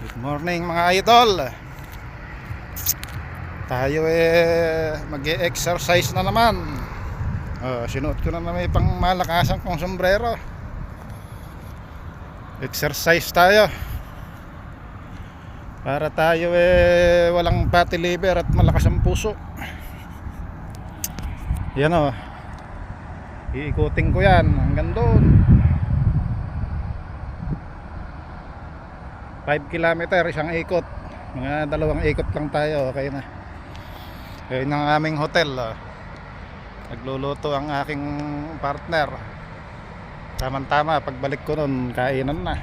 Good morning mga idol. Tayo mag-e-exercise na naman. Sinuot ko na naman pang malakasan kong sombrero. Exercise tayo para tayo walang fatty liver at malakas ang puso. Yan iikutin ko yan hanggang doon. 5 kilometer isang ikot. Mga 2 ikot lang tayo, okay na. Ayun ang aming hotel. Nagluluto ang aking partner. Tama-tama, pagbalik ko nun, kainan na.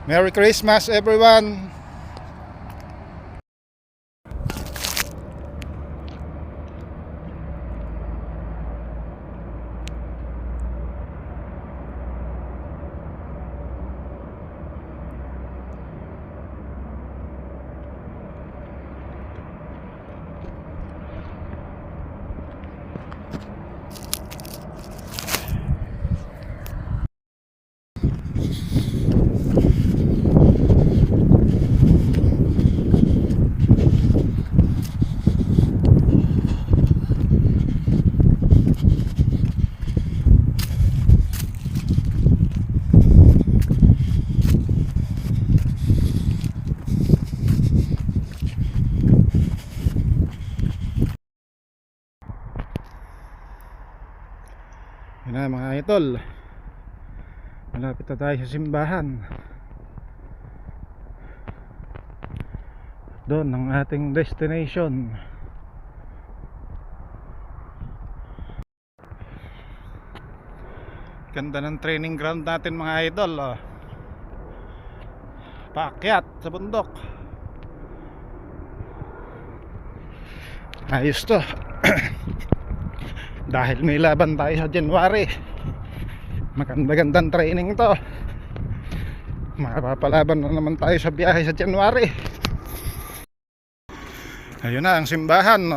Merry Christmas everyone. Yun na mga idol, malapit na tayo sa simbahan. Doon ang ating destination. Ganda ng training ground natin mga idol. Paakyat sa bundok. Ayos to. Dahil may laban tayo sa January, maganda-gandang training to. Mapapalaban na naman tayo sa biyahe sa January. Ayun na ang simbahan,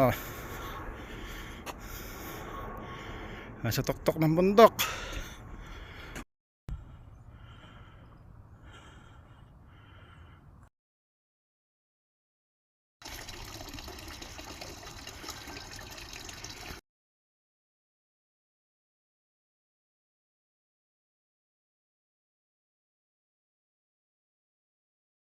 nasa tuktok ng bundok.